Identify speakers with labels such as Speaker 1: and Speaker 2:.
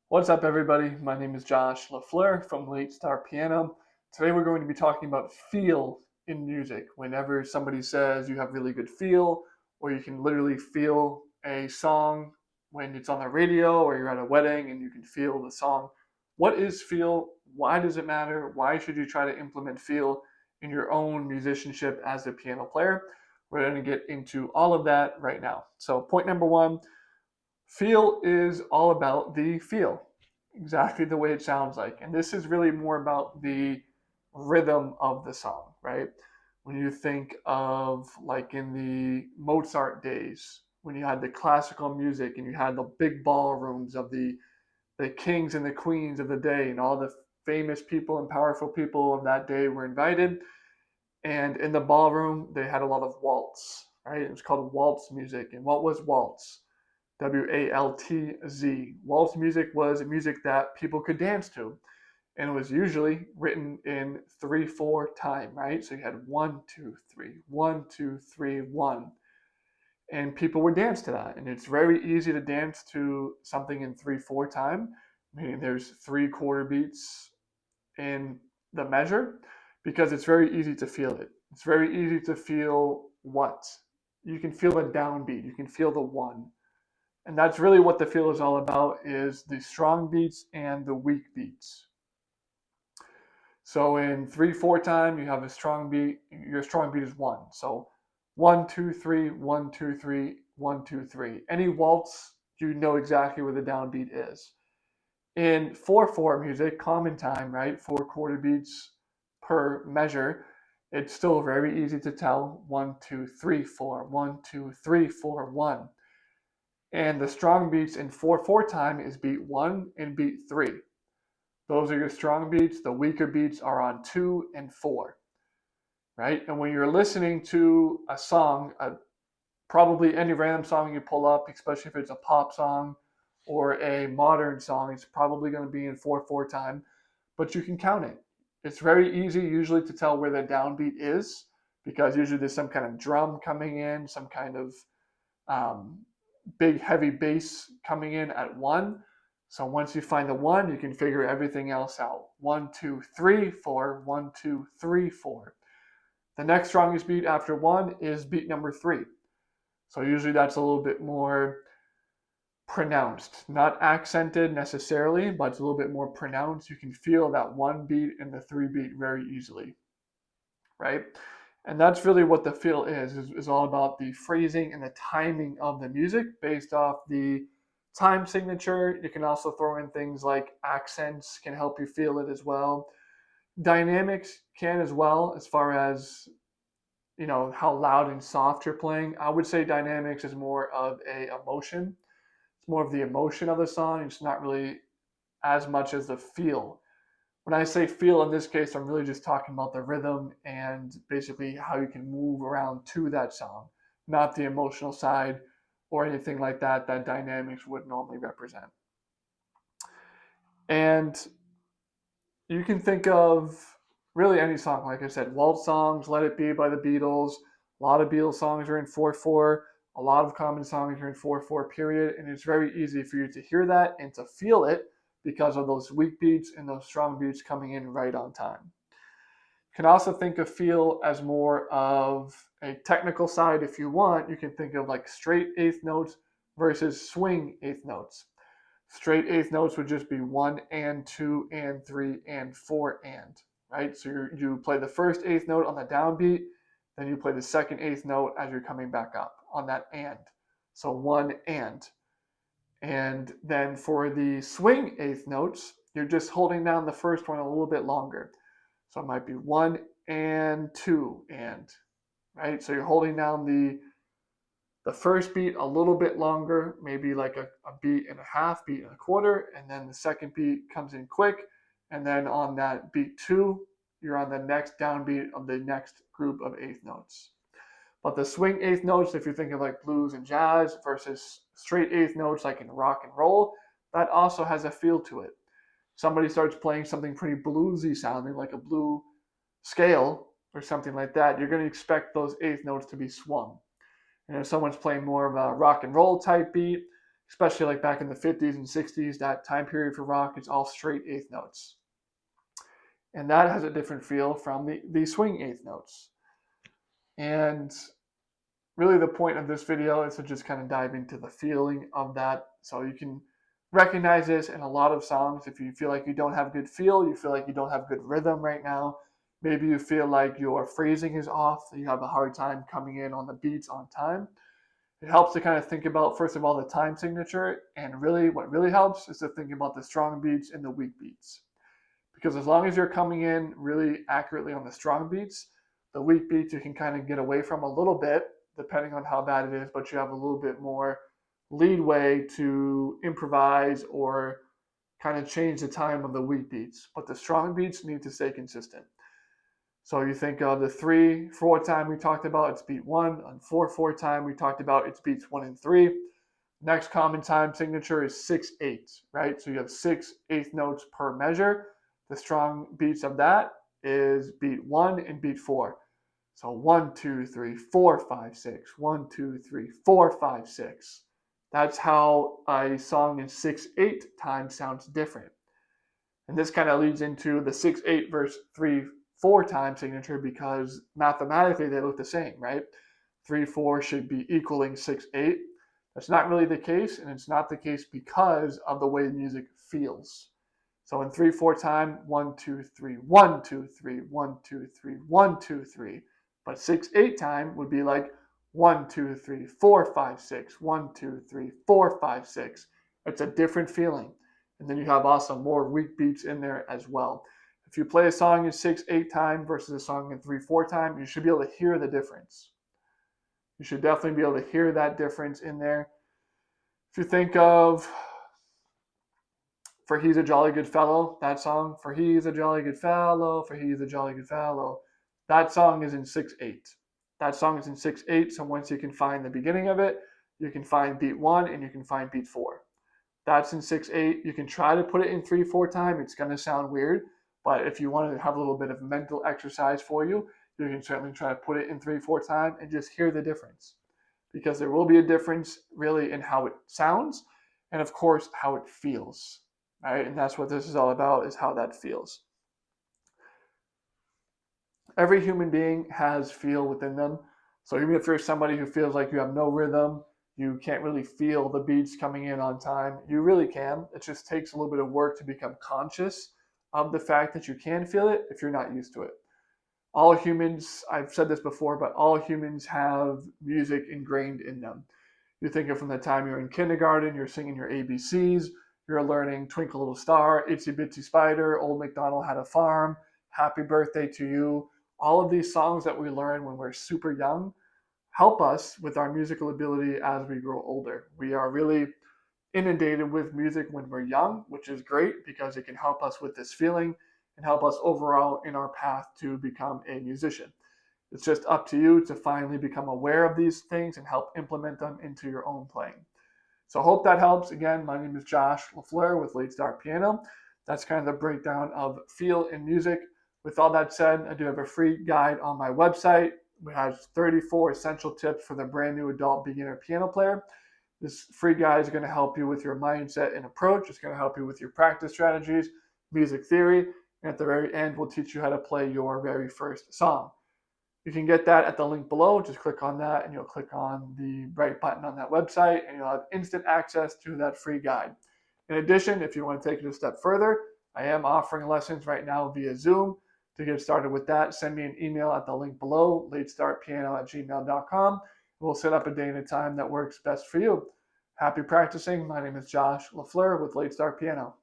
Speaker 1: What's up, everybody? My name is Josh LaFleur from Late Star Piano. Today, we're going to be talking about feel in music. Whenever somebody says you have really good feel, or you can literally feel a song when it's on the radio or you're at a wedding and you can feel the song. What is feel? Why does it matter? Why should you try to implement feel in your own musicianship as a piano player? We're going to get into all of that right now. So, point number one. Feel is all about the feel, exactly the way it sounds like. And this is really more about the rhythm of the song, right? When you think of like in the Mozart days, when you had the classical music and you had the big ballrooms of the kings and the queens of the day, and all the famous people and powerful people of that day were invited. And in the ballroom, they had a lot of waltz, right? It was called waltz music. And what was waltz? WALTZ. Waltz music was music that people could dance to, and it was usually written in 3/4 time, right? So you had 1, 2, 3, 1, 2, 3, 1, and people would dance to that. And it's very easy to dance to something in 3/4 time, meaning there's 3/4 beats in the measure, because it's very easy to feel it. It's very easy to feel what? You can feel the downbeat, you can feel the one, and that's really what the feel is all about, is the strong beats and the weak beats. So in 3/4 time, you have a strong beat. Your strong beat is one. So 1, 2, 3, 1, 2, 3, 1, 2, 3. Any waltz, you know exactly where the downbeat is. In 4/4 music, common time, right? 4/4 beats per measure. It's still very easy to tell 1, 2, 3, 4, 1, 2, 3, 4, 1. And the strong beats in 4/4 time is beat 1 and beat 3. Those are your strong beats. The weaker beats are on 2 and 4, right? And when you're listening to a song, probably any random song you pull up, especially if it's a pop song or a modern song, it's probably going to be in 4/4 time, but you can count it. It's very easy usually to tell where the downbeat is, because usually there's some kind of drum coming in, some kind of um, big heavy bass coming in at 1. So once you find the 1, you can figure everything else out. 1, 2, 3, 4, 1, 2, 3, 4. The next strongest beat after 1 is beat number 3. So usually that's a little bit more pronounced, not accented necessarily, but it's a little bit more pronounced. You can feel that 1 beat and the 3 beat very easily, right? And that's really what the feel is all about the phrasing and the timing of the music based off the time signature. You can also throw in things like accents can help you feel it as well. Dynamics can as well, as far as how loud and soft you're playing. I would say dynamics is more of a emotion. It's more of the emotion of the song. It's not really as much as the feel. When I say feel in this case, I'm really just talking about the rhythm and basically how you can move around to that song, not the emotional side or anything like that that dynamics would normally represent. And you can think of really any song, like I said, waltz songs, Let It Be by the Beatles. A lot of Beatles songs are in 4/4. A lot of common songs are in 4/4 period, and it's very easy for you to hear that and to feel it because of those weak beats and those strong beats coming in right on time. You can also think of feel as more of a technical side if you want. You can think of like straight eighth notes versus swing eighth notes. Straight eighth notes would just be 1 and 2 and 3 and 4 and, right? So you play the first eighth note on the downbeat, then you play the second eighth note as you're coming back up on that and. So 1 and. And then for the swing eighth notes, you're just holding down the first one a little bit longer. So it might be 1 and 2 and, right? So you're holding down the first beat a little bit longer, maybe like a beat and a half, beat and a quarter, and then the second beat comes in quick, and then on that beat 2, you're on the next downbeat of the next group of eighth notes. But the swing eighth notes, if you're thinking like blues and jazz versus straight eighth notes like in rock and roll, that also has a feel to it. Somebody starts playing something pretty bluesy sounding, like a blue scale or something like that, you're going to expect those eighth notes to be swung. And if someone's playing more of a rock and roll type beat, especially like back in the 50s and 60s, that time period for rock, it's all straight eighth notes. And that has a different feel from the swing eighth notes. And really the point of this video is to just kind of dive into the feeling of that. So you can recognize this in a lot of songs. If you feel like you don't have good feel, you feel like you don't have good rhythm right now, maybe you feel like your phrasing is off, you have a hard time coming in on the beats on time. It helps to kind of think about, first of all, the time signature, and really what really helps is to think about the strong beats and the weak beats. Because as long as you're coming in really accurately on the strong beats, the weak beats you can kind of get away from a little bit, depending on how bad it is, but you have a little bit more leadway to improvise or kind of change the time of the weak beats. But the strong beats need to stay consistent. So you think of the 3/4 time we talked about, it's beat 1. On 4/4 time we talked about, it's beats 1 and 3. Next common time signature is 6/8, right? So you have 6/8 notes per measure. The strong beats of that is beat 1 and beat 4. So 1, 2, 3, 4, 5, 6. 1, 2, 3, 4, 5, 6. That's how a song in 6/8 time sounds different. And this kind of leads into the 6/8 versus 3/4 time signature, because mathematically they look the same, right? 3/4 should be equaling 6/8. That's not really the case, and it's not the case because of the way the music feels. So in 3/4 time, 1, 2, 3, 1, 2, 3, 1, 2, 3, 1, 2, 3. But 6/8 time would be like 1, 2, 3, 4, 5, 6, 1, 2, 3, 4, 5, 6. It's a different feeling. And then you have also more weak beats in there as well. If you play a song in 6/8 time versus a song in 3/4 time, you should be able to hear the difference. You should definitely be able to hear that difference in there. If you think of For He's a Jolly Good Fellow, that song, For He's a Jolly Good Fellow, For He's a Jolly Good Fellow, that song is in 6/8. That song is in 6/8, so once you can find the beginning of it, you can find beat 1 and you can find beat 4. That's in 6/8. You can try to put it in 3/4 time. It's going to sound weird, but if you want to have a little bit of mental exercise for you, you can certainly try to put it in 3/4 time and just hear the difference. Because there will be a difference really in how it sounds and, of course, how it feels. Right? And that's what this is all about, is how that feels. Every human being has feel within them. So even if you're somebody who feels like you have no rhythm, you can't really feel the beats coming in on time, you really can. It just takes a little bit of work to become conscious of the fact that you can feel it if you're not used to it. All humans, I've said this before, but all humans have music ingrained in them. You think of from the time you're in kindergarten, you're singing your ABCs, you're learning Twinkle Little Star, Itsy Bitsy Spider, Old MacDonald Had a Farm, Happy Birthday to You. All of these songs that we learn when we're super young help us with our musical ability as we grow older. We are really inundated with music when we're young, which is great because it can help us with this feeling and help us overall in our path to become a musician. It's just up to you to finally become aware of these things and help implement them into your own playing. So I hope that helps. Again, my name is Josh LaFleur with Late Start Piano. That's kind of the breakdown of feel in music. With all that said, I do have a free guide on my website. It has 34 essential tips for the brand new adult beginner piano player. This free guide is going to help you with your mindset and approach. It's going to help you with your practice strategies, music theory, and at the very end, we'll teach you how to play your very first song. You can get that at the link below. Just click on that and you'll click on the right button on that website and you'll have instant access to that free guide. In addition, if you want to take it a step further, I am offering lessons right now via Zoom. To get started with that, send me an email at the link below, latestartpiano@gmail.com. We'll set up a day and a time that works best for you. Happy practicing. My name is Josh LaFleur with Late Start Piano.